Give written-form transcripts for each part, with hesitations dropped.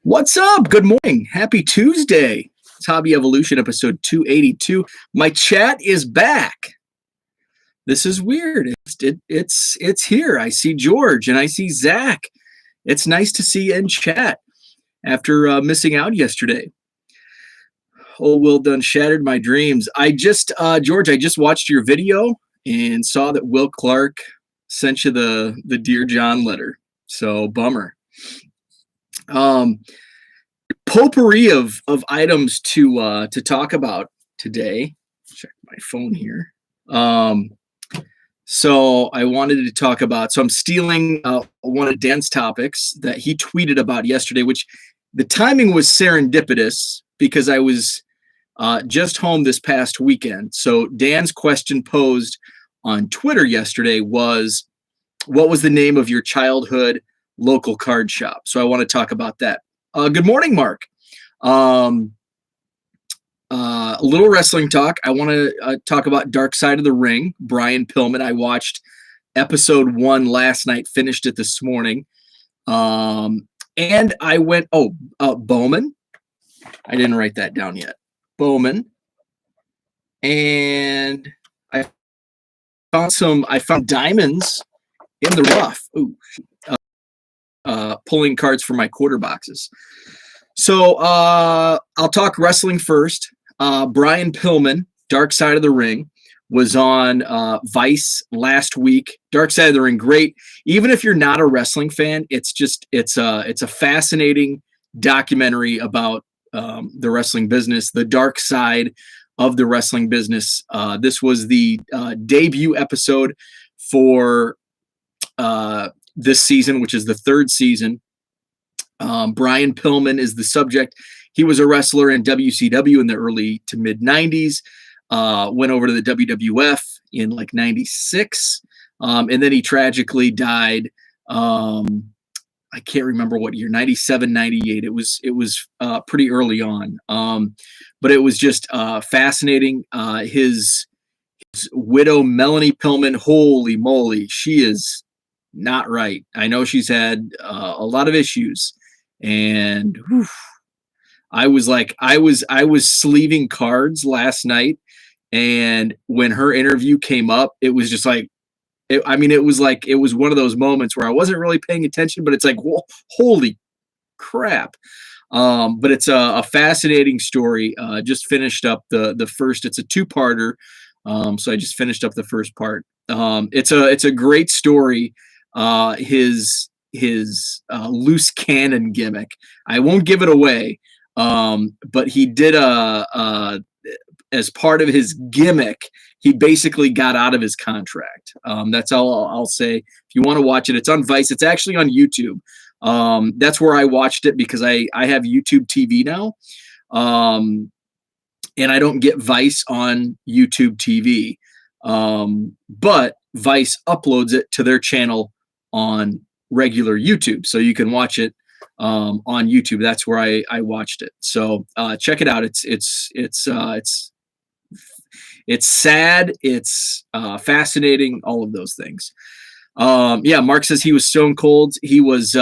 What's up? Good morning. Happy Tuesday. It's Hobby Evolution episode 282. My chat is back. This is weird. It's here. I see George and I see Zach. It's nice to see you in chat after missing out yesterday. Oh, Will Dunn shattered my dreams. George, I just watched your video and saw that Will Clark sent you the Dear John letter. So bummer. Potpourri of items to talk about today. Check my phone here. So I wanted to talk about. So I'm stealing one of Dan's topics that he tweeted about yesterday, which the timing was serendipitous because I was just home this past weekend. So Dan's question posed on Twitter yesterday was, "What was the name of your childhood local card shop?" So I want to talk about that. Good morning, Mark. A little wrestling talk. I want to talk about Dark Side of the Ring. Brian Pillman. I watched episode 1 last night, finished it this morning. And I went, Bowman. I didn't write that down yet. Bowman. And I found diamonds in the rough. Ooh. Pulling cards for my quarter boxes. So I'll talk wrestling first. Brian Pillman, Dark Side of the Ring, was on Vice last week. Dark Side of the Ring, great. Even if you're not a wrestling fan, it's a fascinating documentary about the wrestling business, the dark side of the wrestling business. This was the debut episode for this season, which is the third season. Brian Pillman is the subject. He was a wrestler in WCW in the early to mid 90s, went over to the WWF in like 96. And then he tragically died. I can't remember what year, 97, 98. It was pretty early on. But it was just fascinating. His widow, Melanie Pillman, holy moly, she is not right. I know she's had a lot of issues, and I was sleeving cards last night, and when her interview came up, it was just like, it was one of those moments where I wasn't really paying attention, but it's like, whoa, holy crap. But it's a fascinating story. Just finished up the first. It's a two-parter, so I just finished up the first part. It's a great story. His loose cannon gimmick. I won't give it away, but he did as part of his gimmick, he basically got out of his contract. That's all I'll say. If you want to watch it, it's on Vice. It's actually on YouTube. That's where I watched it because I have YouTube TV now, and I don't get Vice on YouTube TV, but Vice uploads it to their channel on regular YouTube, so you can watch it on YouTube. That's where I watched it. So check it out. It's sad. It's fascinating. All of those things. Mark says he was stone cold. He was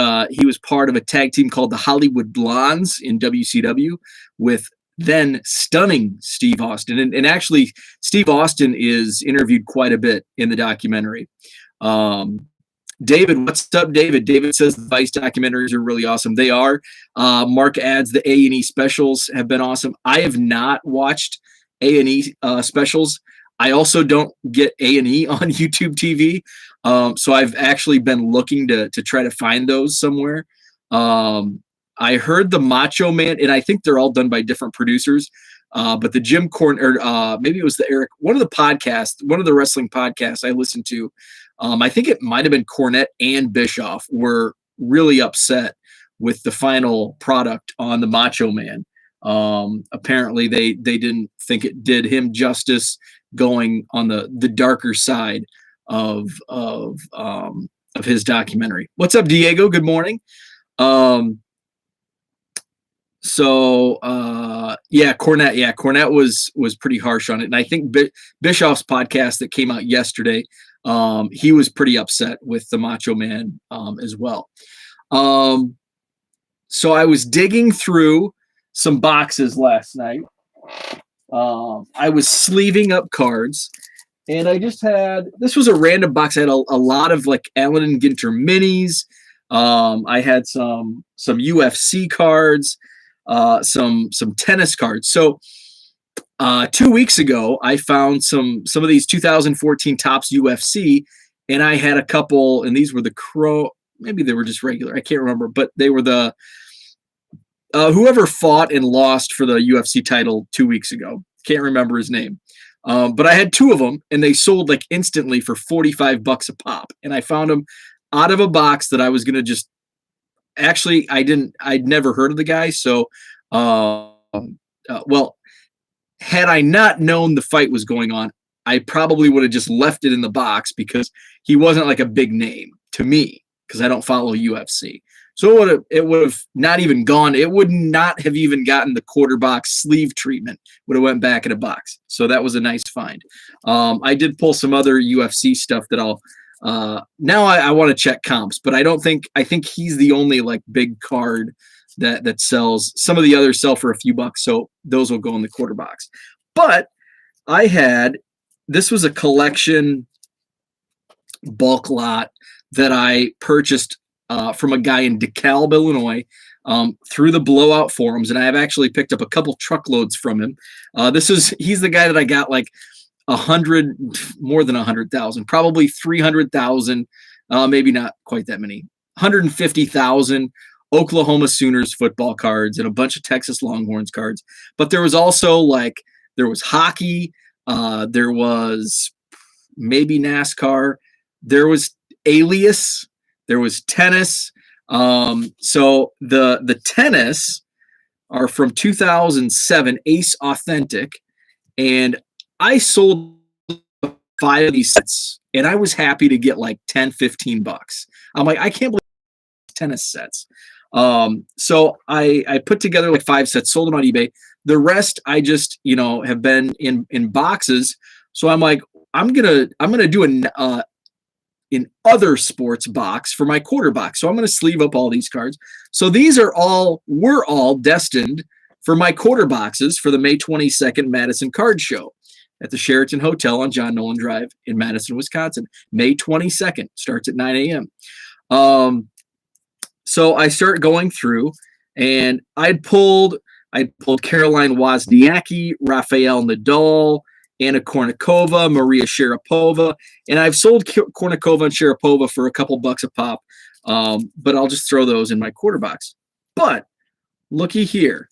part of a tag team called the Hollywood Blondes in WCW with then stunning Steve Austin. And actually, Steve Austin is interviewed quite a bit in the documentary. David, what's up, David? David says the Vice documentaries are really awesome. They are. Mark adds the A&E specials have been awesome. I have not watched A&E specials. I also don't get A&E on YouTube TV. So I've actually been looking to try to find those somewhere. I heard the Macho Man, and I think they're all done by different producers. But the Jim Cornette, or maybe it was the Eric, one of the wrestling podcasts I listened to, I think it might have been Cornette and Bischoff were really upset with the final product on the Macho Man. Apparently they didn't think it did him justice going on the darker side of his documentary. What's up, Diego? Good morning. Cornette. Cornette was pretty harsh on it. And I think Bischoff's podcast that came out yesterday, he was pretty upset with the Macho Man as well. So I was digging through some boxes last night. I was sleeving up cards, and I just had, this was a random box. I had a lot of like Allen and Ginter minis. I had some UFC cards, some tennis cards. So 2 weeks ago, I found some of these 2014 Topps UFC, and I had a couple, and these were the Crow. Maybe they were just regular. I can't remember, but they were the whoever fought and lost for the UFC title 2 weeks ago. Can't remember his name. But I had two of them, and they sold like instantly for $45 a pop. And I found them out of a box that I was gonna just, actually, I'd never heard of the guy. So, well, had I not known the fight was going on, I probably would have just left it in the box because he wasn't like a big name to me because I don't follow UFC. So it would have not even gone. It would not have even gotten the quarter box sleeve treatment. Would have went back in a box. So that was a nice find. I did pull some other UFC stuff that I'll now I want to check comps, but I think he's the only like big card that sells. Some of the others sell for a few bucks, so those will go in the quarter box. But this was a collection bulk lot that I purchased from a guy in DeKalb, Illinois, through the Blowout forums, and I have actually picked up a couple truckloads from him. He's the guy that I got like more than 100,000, probably 300,000, maybe not quite that many, 150,000 Oklahoma Sooners football cards and a bunch of Texas Longhorns cards. But there was also there was hockey, there was maybe NASCAR, there was Alias, there was tennis. So the tennis are from 2007 Ace Authentic, and I sold 5 of these sets, and I was happy to get like $10-15. I'm like, I can't believe tennis sets. So I put together like 5 sets, sold them on eBay. The rest I just have been in boxes. So I'm like, I'm gonna do an other sports box for my quarter box. So I'm going to sleeve up all these cards. So we're all destined for my quarter boxes for the May 22nd Madison Card Show at the Sheraton Hotel on John Nolan Drive in Madison, Wisconsin. May 22nd, starts at 9 a.m. So I start going through, and I'd pulled Caroline Wozniacki, Rafael Nadal, Anna Kournikova, Maria Sharapova, and I've sold Kournikova and Sharapova for a couple bucks a pop, but I'll just throw those in my quarter box. But looky here,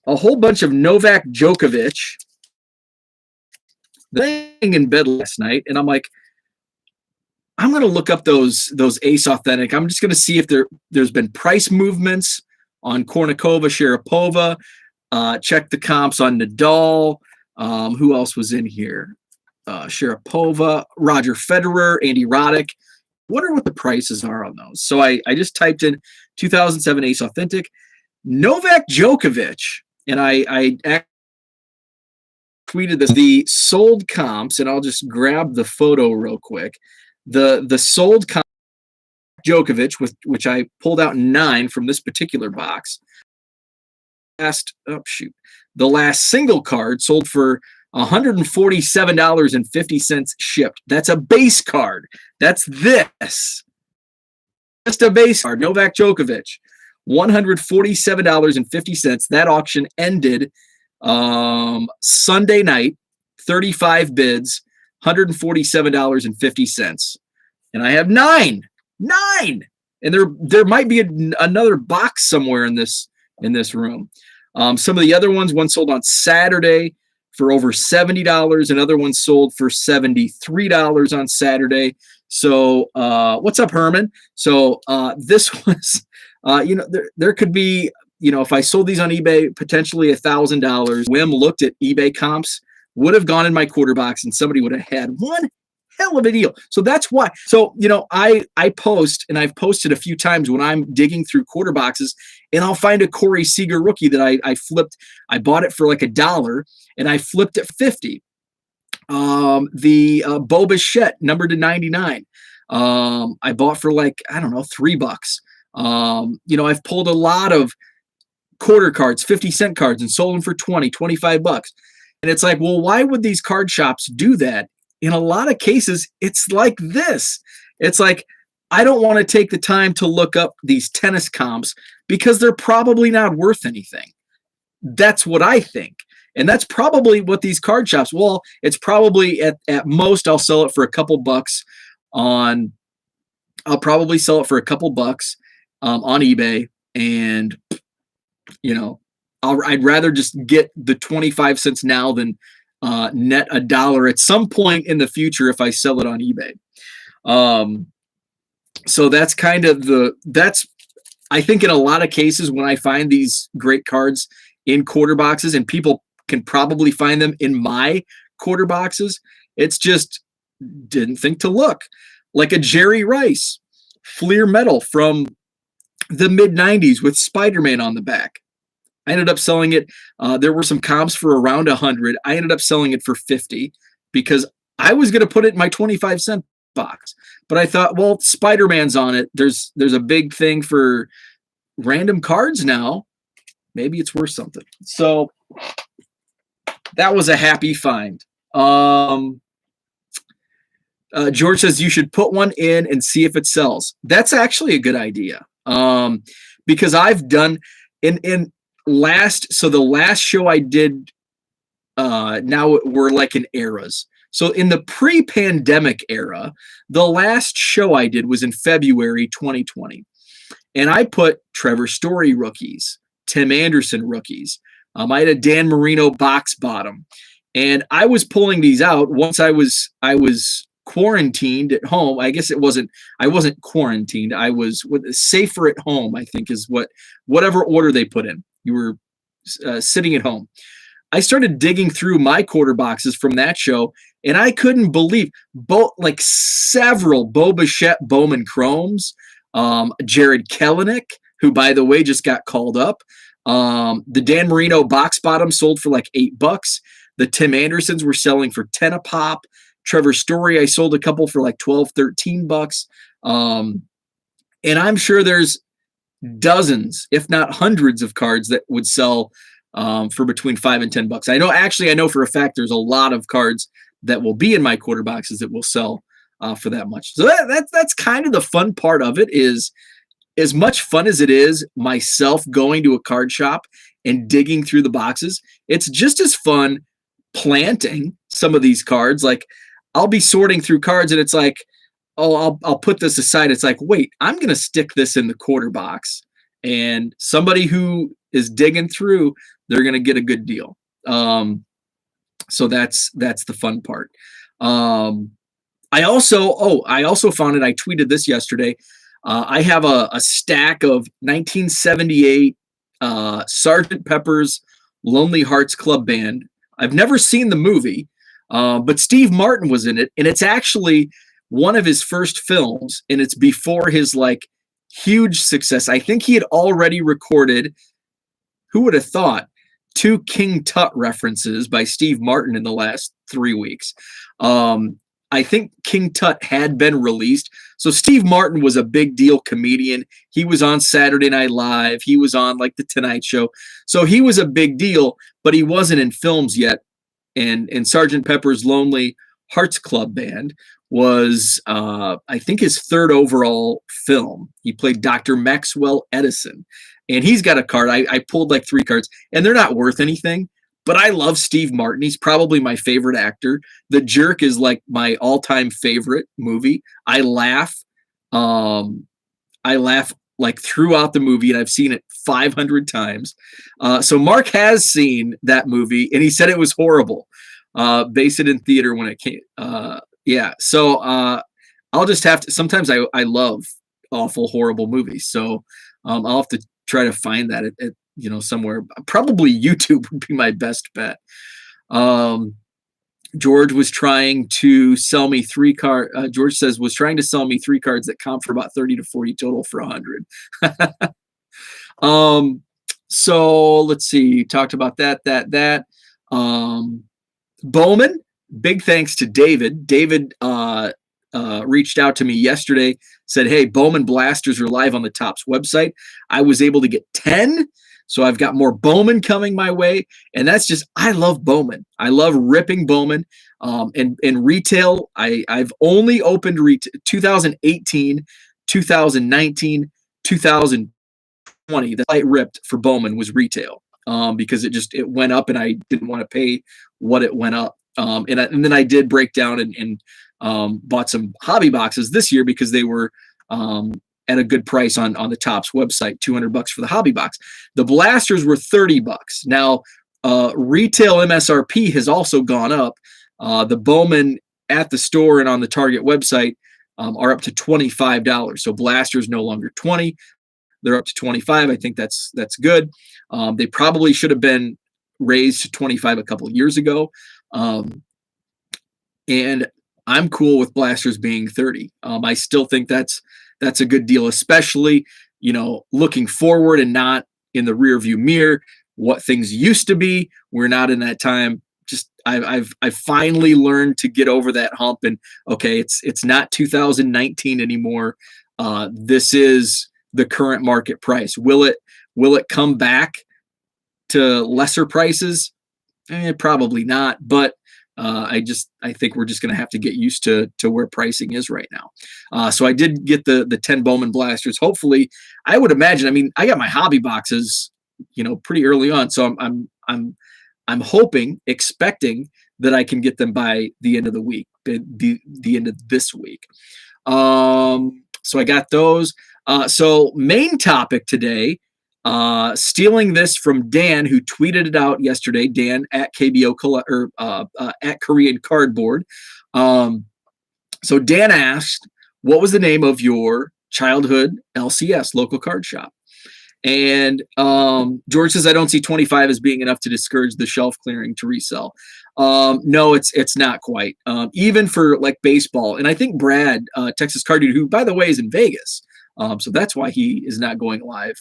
a whole bunch of Novak Djokovic. Laying in bed last night, and I'm like, I'm going to look up those Ace Authentic. I'm just going to see if there's been price movements on Kournikova, Sharapova. Check the comps on Nadal. Who else was in here? Sharapova, Roger Federer, Andy Roddick. Wonder what the prices are on those. So I just typed in 2007 Ace Authentic, Novak Djokovic, and I tweeted the sold comps, and I'll just grab the photo real quick. The sold comp Djokovic, which I pulled out 9 from this particular box. The last single card sold for $147.50 shipped. That's a base card. That's this. Just a base card. Novak Djokovic, $147.50. That auction ended Sunday night, 35 bids, $147.50. And I have 9. And there might be another box somewhere in this room. Some of the other ones, one sold on Saturday for over $70. Another one sold for $73 on Saturday. So what's up, Herman? So this was, there could be, if I sold these on eBay, potentially $1,000. Wim looked at eBay comps, would have gone in my quarter box, and somebody would have had one hell of a deal. So that's why. So, I post, and I've posted a few times when I'm digging through quarter boxes, and I'll find a Corey Seager rookie that I flipped. I bought it for like $1, and I flipped it 50. The Bo Bichette, numbered to 99. I bought for like, I don't know, $3. I've pulled a lot of quarter cards, 50-cent cards, and sold them for 20, 25 bucks. And it's like, well, why would these card shops do that? In a lot of cases, it's like this. It's like, I don't want to take the time to look up these tennis comps because they're probably not worth anything. That's what I think. And that's probably what these card shops, well, it's probably at most I'll sell it for a couple bucks on on eBay. And, I'd rather just get the 25 cents now than net $1 at some point in the future if I sell it on eBay. So that's kind of I think in a lot of cases when I find these great cards in quarter boxes, and people can probably find them in my quarter boxes, it's just didn't think to look. Like a Jerry Rice Fleer Metal from the mid-90s with Spider-Man on the back. I ended up selling it. There were some comps for around 100. I ended up selling it for 50 because I was going to put it in my 25-cent box. But I thought, well, Spider-Man's on it. There's a big thing for random cards now. Maybe it's worth something. So that was a happy find. George says you should put one in and see if it sells. That's actually a good idea. Because I've done the last show I did, now we're like in eras. So in the pre-pandemic era, the last show I did was in February 2020. And I put Trevor Story rookies, Tim Anderson rookies. I had a Dan Marino box bottom. And I was pulling these out once I was quarantined at home. I guess I wasn't quarantined. I was safer at home, I think is whatever order they put in. You were sitting at home. I started digging through my quarter boxes from that show, and I couldn't believe several Bo Bichette Bowman Chromes, Jared Kelenic, who by the way just got called up. The Dan Marino box bottom sold for like $8. The Tim Andersons were selling for 10 a pop. Trevor Story, I sold a couple for like 12, 13 bucks. And I'm sure there's dozens, if not hundreds of cards that would sell for between $5 and $10. I know for a fact there's a lot of cards that will be in my quarter boxes that will sell for that much. So that's kind of the fun part of it. Is as much fun as it is myself going to a card shop and digging through the boxes, it's just as fun planting some of these cards. Like I'll be sorting through cards and it's like, oh, I'll put this aside. It's like, wait, I'm going to stick this in the quarter box, and somebody who is digging through, they're going to get a good deal. So that's the fun part. I also found it. I tweeted this yesterday. I have a stack of 1978 Sgt. Pepper's Lonely Hearts Club Band. I've never seen the movie, but Steve Martin was in it, and it's actually one of his first films, and it's before his huge success. I think he had already recorded, who would have thought, 2 King Tut references by Steve Martin in the last 3 weeks. I think King Tut had been released. So Steve Martin was a big deal comedian. He was on Saturday Night Live. He was on The Tonight Show. So he was a big deal, but he wasn't in films yet. And Sgt. Pepper's Lonely Hearts Club Band was, I think, his 3rd overall film. He played Dr. Maxwell Edison. And he's got a card. I pulled 3 cards, and they're not worth anything. But I love Steve Martin. He's probably my favorite actor. The Jerk is my all-time favorite movie. I laugh throughout the movie, and I've seen it 500 times. So Mark has seen that movie, and he said it was horrible. Based it in theater when it came. Yeah. So I'll just have to. Sometimes I love awful, horrible movies. So I'll have to try to find that at somewhere. Probably YouTube would be my best bet. George was trying to sell me 3 cards. George says was trying to sell me 3 cards that comp for about 30 to 40 total for 100. So let's see. Talked about that. Bowman. Big thanks to David. David reached out to me yesterday, said, hey, Bowman blasters are live on the Topps website. I was able to get 10. So I've got more Bowman coming my way. And that's just, I love Bowman. I love ripping Bowman. And retail, I've only opened 2018, 2019, 2020. The I ripped for Bowman was retail because it went up and I didn't want to pay what it went up. And then I did break down and bought some hobby boxes this year because they were at a good price on the Topps website, $200 for the hobby box. The blasters were $30. Now, retail MSRP has also gone up. The Bowman at the store and on the Target website are up to $25. So blasters no longer 20. They're up to 25. I think that's good. They probably should have been raised to 25 a couple of years ago. And I'm cool with blasters being 30. I still think that's a good deal, especially, looking forward and not in the rear view mirror, what things used to be. We're not in that time. Just I've finally learned to get over that hump and okay, it's not 2019 anymore. This is the current market price. Will it come back to lesser prices? Probably not, but I think we're just going to have to get used to where pricing is right now. So I did get the 10 Bowman blasters. Hopefully, I would imagine. I got my hobby boxes, pretty early on. So I'm hoping, expecting that I can get them by the end of the week, the end of this week. So I got those. So main topic today. Stealing this from Dan, who tweeted it out yesterday. Dan at KBO at Korean Cardboard. So Dan asked, "What was the name of your childhood LCS local card shop?" And George says, "I don't see 25 as being enough to discourage the shelf clearing to resell." No, it's not quite. Even for like baseball, and I think Brad, Texas Card Dude, who by the way is in Vegas. So that's why he is not going live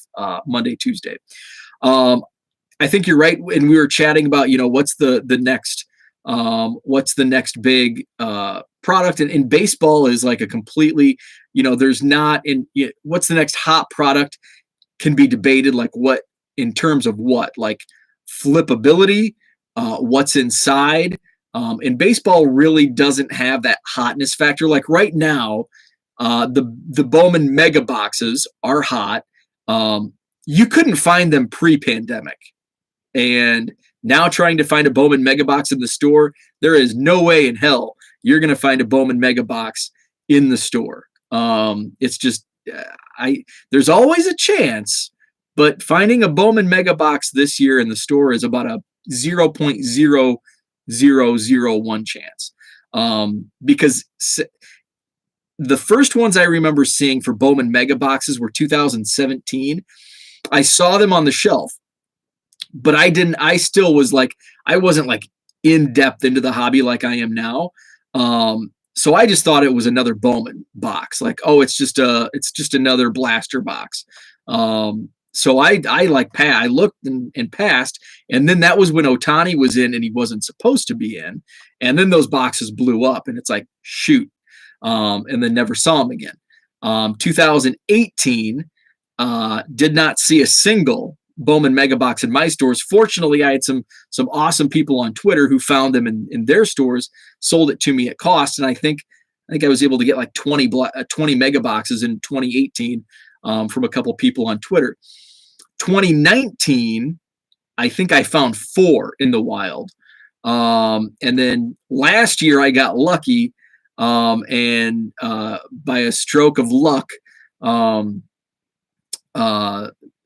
Monday, Tuesday. I think you're right. And we were chatting about, what's the next big product, and baseball is like a completely, there's not what's the next hot product can be debated, like what in terms of what, like flippability, what's inside. And baseball really doesn't have that hotness factor. Like right now, the Bowman mega boxes are hot. You couldn't find them pre-pandemic, and now trying to find a Bowman mega box in the store, there is no way in hell you're going to find a Bowman mega box in the store. It's just there's always a chance, but finding a Bowman mega box this year in the store is about a 0.0001 chance. Because the first ones I remember seeing for Bowman mega boxes were 2017. I saw them on the shelf, but I still was like, I wasn't like in depth into the hobby like I am now. So I just thought it was another Bowman box. Like, oh, it's just another blaster box. So I looked and passed, and then that was when Ohtani was in and he wasn't supposed to be in. And then those boxes blew up, and it's like, shoot. And then never saw him again. 2018, did not see a single Bowman mega box in my stores. Fortunately, I had some awesome people on Twitter who found them in their stores, sold it to me at cost, and I think I was able to get like 20 mega boxes in 2018 from a couple people on Twitter. 2019, I think I found 4 in the wild, and then last year I got lucky, and by a stroke of luck,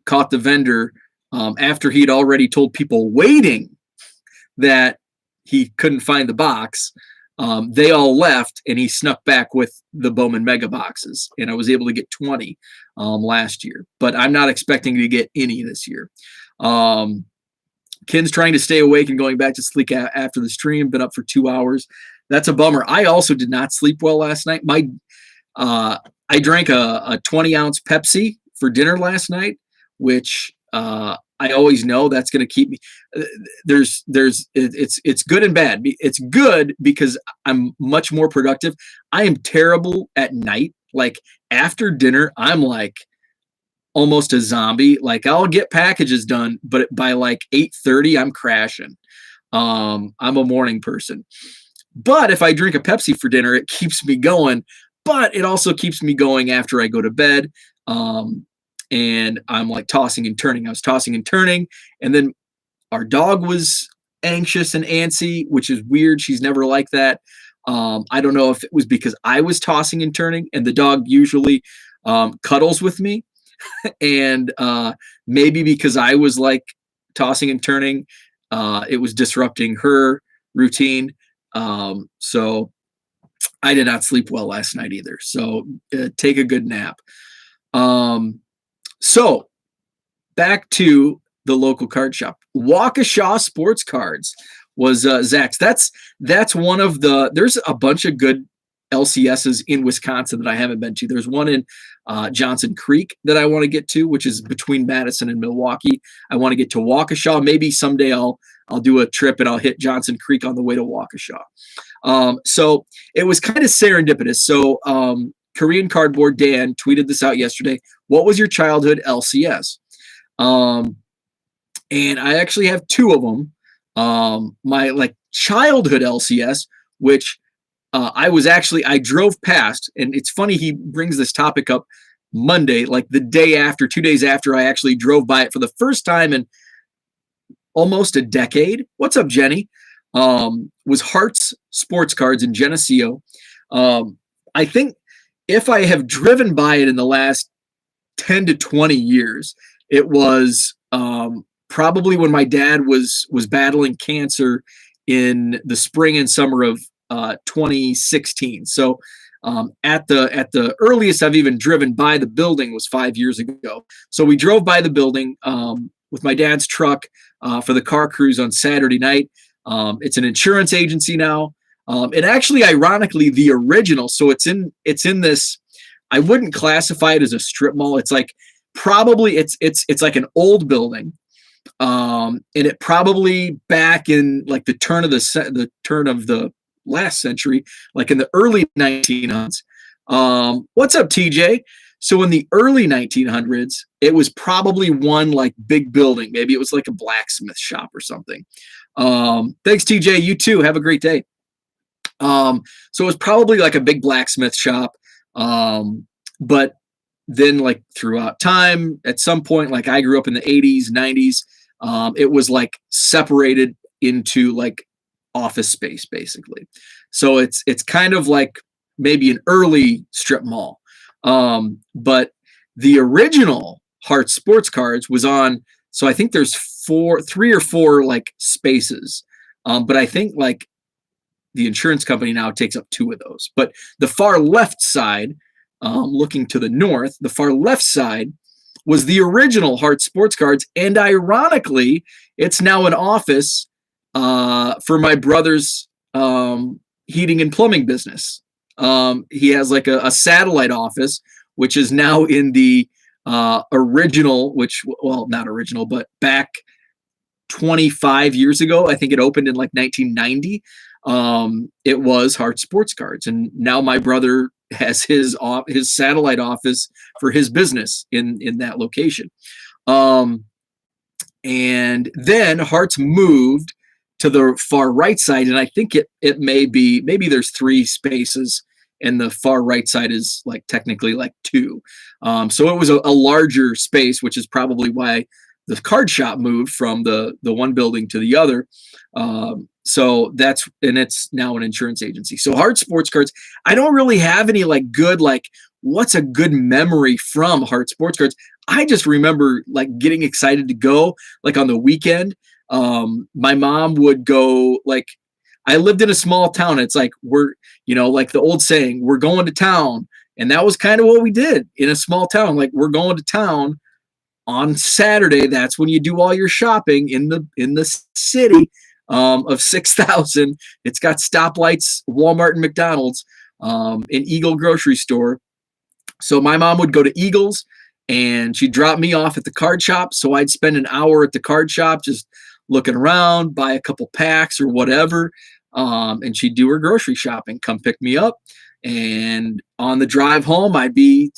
caught the vendor after he'd already told people waiting that he couldn't find the box. They all left, and he snuck back with the Bowman mega boxes, and I was able to get 20 last year, but I'm not expecting to get any this year. Ken's trying to stay awake and going back to sleep after the stream. Been up for 2 hours. That's a bummer. I also did not sleep well last night. I drank a 20-ounce Pepsi for dinner last night, which I always know that's going to keep me. It's good and bad. It's good because I'm much more productive. I am terrible at night. Like after dinner, I'm like almost a zombie. Like I'll get packages done, but by like 8:30, I'm crashing. I'm a morning person. But if I drink a Pepsi for dinner, it keeps me going. But it also keeps me going after I go to bed. And I'm like tossing and turning. I was tossing and turning, and then our dog was anxious and antsy, which is weird. She's never like that. I don't know if it was because I was tossing and turning, and the dog usually cuddles with me, and maybe because I was like tossing and turning, it was disrupting her routine. So I did not sleep well last night either. So take a good nap. So back to the local card shop. Waukesha Sports Cards was Zach's. That's one of the. There's a bunch of good LCSs in Wisconsin that I haven't been to. There's one in Johnson Creek that I want to get to, which is between Madison and Milwaukee. I want to get to Waukesha. Maybe someday I'll do a trip and I'll hit Johnson Creek on the way to Waukesha. So it was kind of serendipitous. So Korean Cardboard Dan tweeted this out yesterday. What was your childhood LCS? And I actually have two of them. My like childhood LCS, which I drove past, and it's funny he brings this topic up Monday, like the day after, 2 days after I actually drove by it for the first time in almost a decade. What's up, Jenny? Was Hearts Sports Cards in Geneseo. I think if I have driven by it in the last 10 to 20 years, it was probably when my dad was battling cancer in the spring and summer of 2016. So at the earliest I've even driven by the building was 5 years ago. So we drove by the building with my dad's truck for the car cruise on Saturday night. It's an insurance agency now. And actually, ironically, the original. So it's in this. I wouldn't classify it as a strip mall. It's like probably it's like an old building, and it probably back in like the turn of the last century, like in the early 1900s. What's up, TJ? So in the early 1900s, it was probably one like big building. Maybe it was like a blacksmith shop or something. Thanks, TJ. You too. Have a great day. So it was probably like a big blacksmith shop. But then like throughout time, at some point, like I grew up in the 80s, 90s, it was like separated into like office space, basically. So it's kind of like maybe an early strip mall. But the original Hearts Sports Cards was on, so I think there's 3 or 4 like spaces. But I think like the insurance company now takes up 2 of those. But the far left side, looking to the north, the far left side was the original Hearts Sports Cards. And ironically, it's now an office for my brother's heating and plumbing business. He has like a satellite office, which is now in the original, not original, but back 25 years ago. I think it opened in like 1990. It was Hearts Sports Cards, and now my brother has his satellite office for his business in that location. And then Hearts moved to the far right side, and I think it maybe there's 3 spaces, and the far right side is like technically like 2. So it was a larger space, which is probably why the card shop moved from the one building to the other. So it's now an insurance agency. So Hearts Sports Cards, I don't really have any like good, like what's a good memory from Hearts Sports Cards. I just remember like getting excited to go like on the weekend. My mom would go, like, I lived in a small town. It's like, like the old saying, we're going to town. And that was kind of what we did in a small town. Like, we're going to town on Saturday. That's when you do all your shopping in the city of 6,000. It's got stoplights, Walmart and McDonald's, an Eagle grocery store. So my mom would go to Eagles, and she'd drop me off at the card shop. So I'd spend an hour at the card shop just looking around, buy a couple packs or whatever. And she'd do her grocery shopping, come pick me up. And on the drive home, I'd be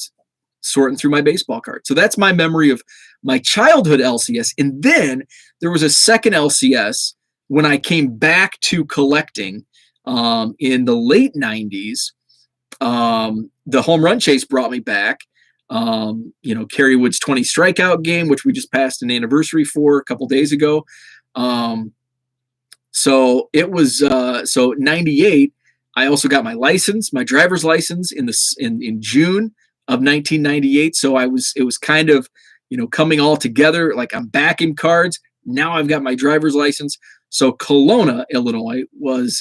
sorting through my baseball cards. So that's my memory of my childhood LCS. And then there was a second LCS when I came back to collecting in the late 90s. The home run chase brought me back. Kerry Wood's 20 strikeout game, which we just passed an anniversary for a couple days ago. So it was 98. I also got my license, my driver's license in June of 1998. So it was kind of, coming all together. Like I'm back in cards. Now I've got my driver's license. So Kelowna, Illinois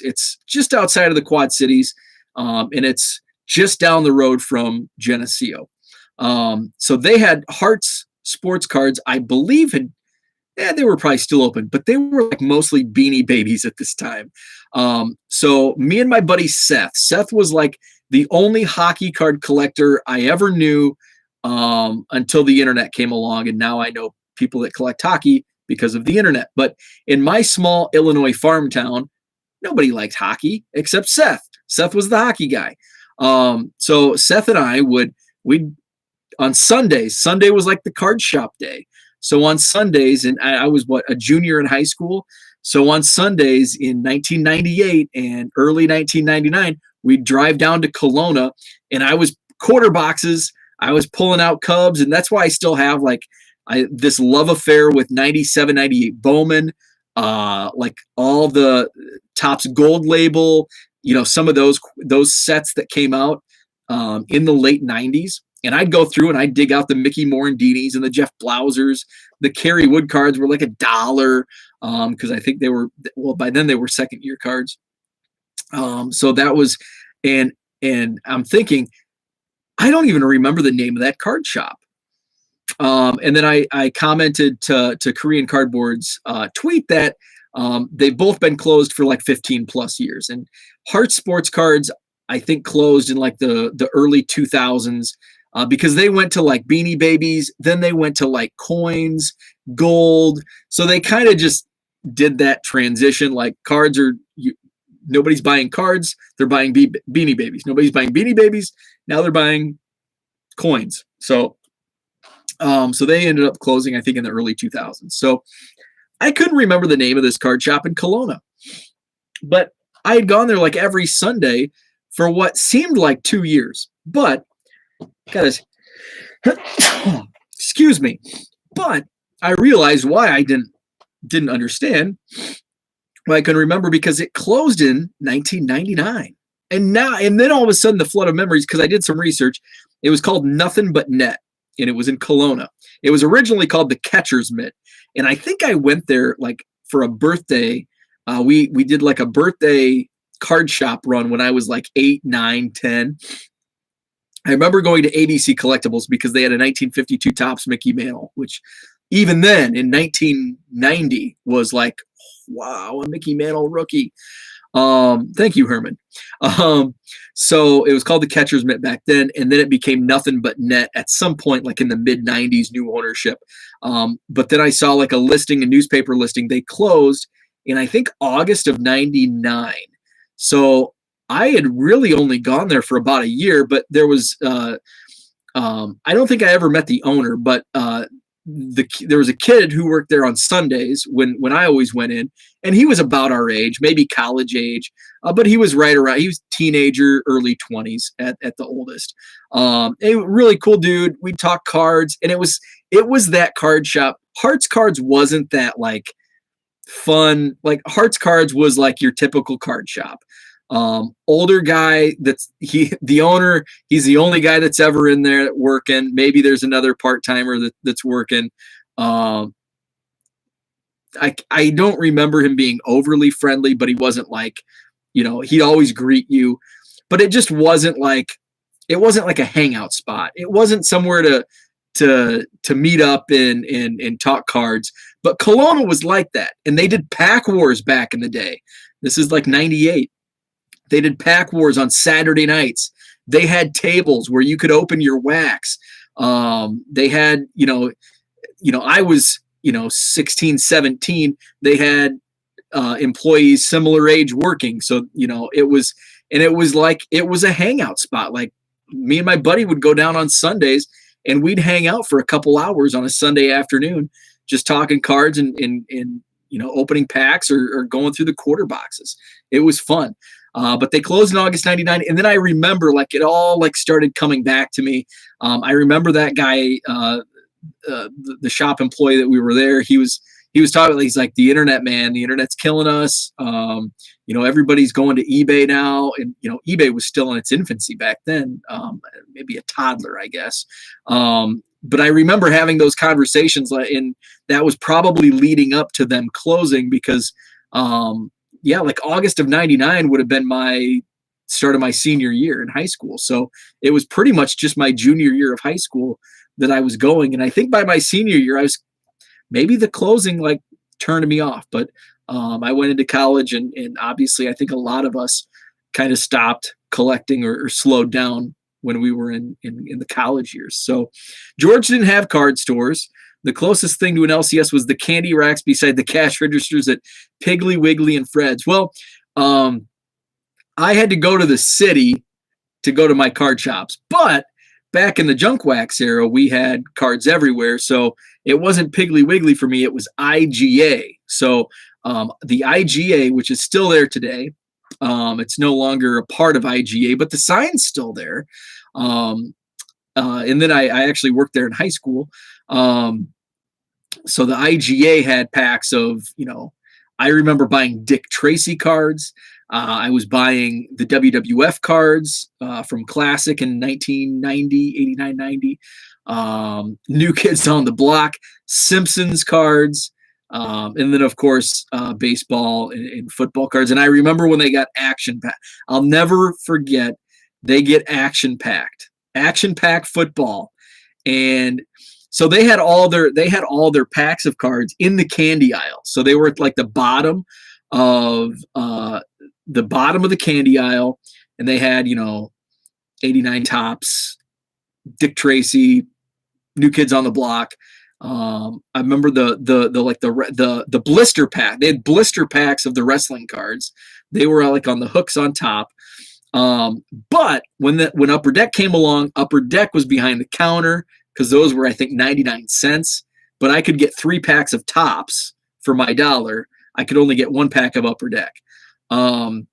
it's just outside of the Quad Cities. And it's just down the road from Geneseo. So they had Hearts sports cards, I believe they were probably still open, but they were like mostly Beanie Babies at this time. So me and my buddy Seth was like the only hockey card collector I ever knew until the internet came along. And now I know people that collect hockey because of the internet. But in my small Illinois farm town, nobody liked hockey except Seth. Seth was the hockey guy. So Seth and I we'd on Sundays. Sunday was like the card shop day. So on Sundays, and I was a junior in high school. So on Sundays in 1998 and early 1999, we'd drive down to Kelowna, and I was quarter boxes. I was pulling out Cubs, and that's why I still have this love affair with 97, 98 Bowman, like all the Topps Gold Label, some of those sets that came out in the late 90s. And I'd go through and I'd dig out the Mickey Morandinis and the Jeff Blausers. The Kerry Wood cards were like $1 because I think by then they were second year cards. So that was, and I'm thinking, I don't even remember the name of that card shop. And then I commented to Korean Cardboard's tweet that they've both been closed for like 15 plus years. And Heart Sports Cards, I think, closed in like the early 2000s. Because they went to like Beanie Babies, then they went to like coins, gold. So they kind of just did that transition. Like cards nobody's buying cards. They're buying Beanie Babies. Nobody's buying Beanie Babies. Now they're buying coins. So they ended up closing, I think, in the early 2000s. So I couldn't remember the name of this card shop in Kelowna, but I had gone there like every Sunday for what seemed like 2 years. But guys, excuse me, but I realized why I didn't understand, why I couldn't remember, because it closed in 1999. And then all of a sudden the flood of memories, because I did some research. It was called Nothing But Net, and it was in Kelowna. It was originally called the Catcher's Mitt, and I think I went there like for a birthday. We did like a birthday card shop run when I was like 8, 9, 10. I remember going to ABC Collectibles because they had a 1952 Topps Mickey Mantle, which even then in 1990 was like, wow, a Mickey Mantle rookie. Thank you, Herman. So it was called the Catcher's Mitt back then, and then it became Nothing But Net at some point, like in the mid 90s, new ownership. But then I saw like a newspaper listing. They closed in, I think, August of 99. So I had really only gone there for about a year, but there was, I don't think I ever met the owner, but there was a kid who worked there on Sundays when I always went in, and he was about our age, maybe college age, but he was right around, he was teenager, early 20s at the oldest. A really cool dude. We'd talk cards, and it was that card shop. Hearts Cards wasn't that like fun. Like Hearts Cards was like your typical card shop. Older guy, the owner, he's the only guy that's ever in there working. Maybe there's another part-timer that's working. I don't remember him being overly friendly, but he wasn't like, he'd always greet you, but it just wasn't like a hangout spot. It wasn't somewhere to meet up and talk cards. But Kelowna was like that, and they did pack wars back in the day. This is like 98. They did pack wars on Saturday nights. They had tables where you could open your wax. They had, I was, 16, 17. They had employees similar age working. So, it was like, it was a hangout spot. Like me and my buddy would go down on Sundays and we'd hang out for a couple hours on a Sunday afternoon, just talking cards and opening packs or going through the quarter boxes. It was fun. But they closed in August 99. And then I remember like it all like started coming back to me. I remember that guy, the shop employee that we were there, he was talking, he's like, the internet, man, the internet's killing us. Everybody's going to eBay now. And, eBay was still in its infancy back then, maybe a toddler, I guess. But I remember having those conversations, and that was probably leading up to them closing because, like August of 99 would have been my start of my senior year in high school. So it was pretty much just my junior year of high school that I was going. And I think by my senior year, I was maybe the closing like turned me off, but I went into college and obviously I think a lot of us kind of stopped collecting or slowed down when we were in the college years. So George didn't have card stores. The closest thing to an LCS was the candy racks beside the cash registers at Piggly Wiggly and Fred's. Well, I had to go to the city to go to my card shops, but back in the junk wax era, we had cards everywhere. So it wasn't Piggly Wiggly for me. It was IGA. So the IGA, which is still there today, it's no longer a part of IGA, but the sign's still there. And then I actually worked there in high school. So the IGA had packs of, I remember buying Dick Tracy cards. I was buying the WWF cards from Classic in 1990, 89, 90. New Kids on the Block, Simpsons cards, and then, of course, baseball and football cards. And I remember when they got action packed. I'll never forget, they get action pack football. And so they had all their packs of cards in the candy aisle. So they were at like the bottom of the candy aisle, and they had 89 Tops, Dick Tracy, New Kids on the Block. I remember the blister pack. They had blister packs of the wrestling cards. They were like on the hooks on top. But when Upper Deck came along, Upper Deck was behind the counter because those were, I think, 99 cents. But I could get 3 packs of Tops for my $1. I could only get 1 pack of Upper Deck. And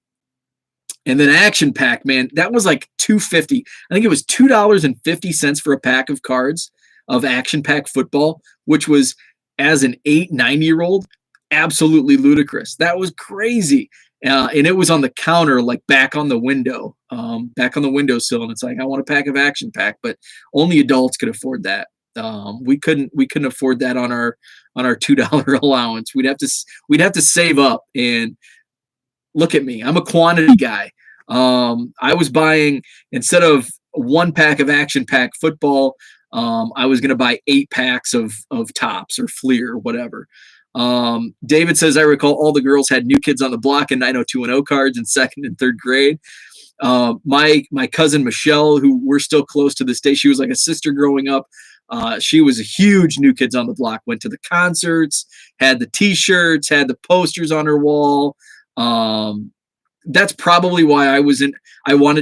then Action Pack, man, that was like $2.50. I think it was $2.50 for a pack of cards of Action Pack football, which was, as an 8-9-year-old, absolutely ludicrous. That was crazy. And it was on the counter, like back on the windowsill. And it's like, I want a pack of Action Pack, but only adults could afford that. We couldn't afford that on our $2 allowance. We'd have to save up. And look at me, I'm a quantity guy. I was buying, instead of 1 pack of Action Pack football, I was going to buy 8 packs of Tops or Fleer or whatever. David says, I recall all the girls had New Kids on the Block and 90210 cards in 2nd and 3rd grade. My cousin Michelle, who we're still close to this day, she was like a sister growing up. She was a huge New Kids on the Block, went to the concerts, had the t-shirts, had the posters on her wall. That's probably why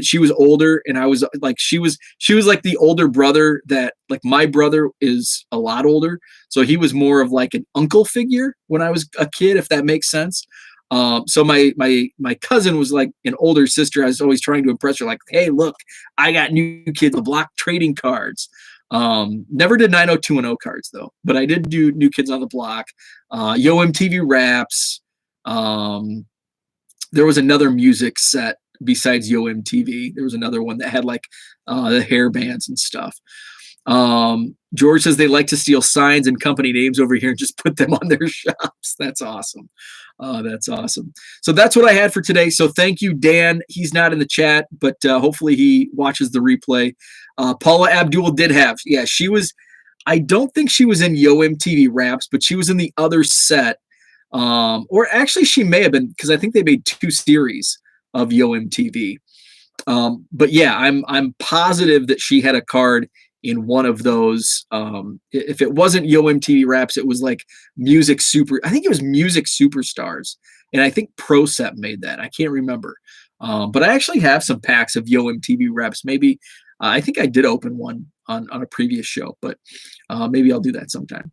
she was older, and I was like, she was like the older brother that, like, my brother is a lot older. So he was more of like an uncle figure when I was a kid, if that makes sense. So my cousin was like an older sister. I was always trying to impress her, like, hey, look, I got New Kids on the Block trading cards. Never did 90210 cards though, but I did do New Kids on the Block, Yo MTV Raps. There was another music set besides Yo MTV. There was another one that had like the hair bands and stuff. George says they like to steal signs and company names over here and just put them on their shops. That's awesome. That's awesome. So that's what I had for today. So thank you, Dan. He's not in the chat, but hopefully he watches the replay. Paula Abdul did have, she was, I don't think she was in Yo MTV Raps, but she was in the other set. Or actually she may have been, because I think they made 2 series of Yo MTV. But yeah, I'm positive that she had a card in one of those. If it wasn't Yo MTV Raps, it was like I think it was Music Superstars. And I think ProSep made that. I can't remember. But I actually have some packs of Yo MTV Raps. Maybe I think I did open one on a previous show, but maybe I'll do that sometime.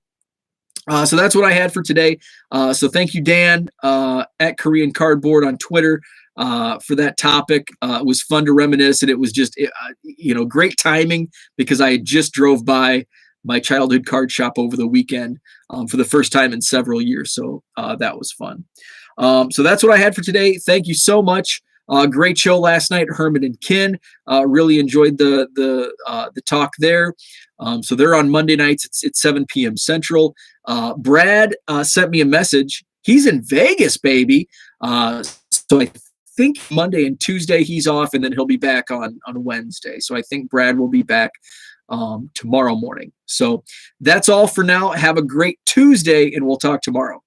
So that's what I had for today. So thank you, Dan, at Korean Cardboard on Twitter, for that topic. It was fun to reminisce, and it was just, great timing because I had just drove by my childhood card shop over the weekend for the first time in several years. So that was fun. So that's what I had for today. Thank you so much. Great show last night, Herman and Kin. Really enjoyed the talk there. So they're on Monday nights. It's 7 p.m. Central. Brad sent me a message. He's in Vegas, baby. So I think Monday and Tuesday he's off, and then he'll be back on Wednesday. So I think Brad will be back tomorrow morning. So that's all for now. Have a great Tuesday, and we'll talk tomorrow.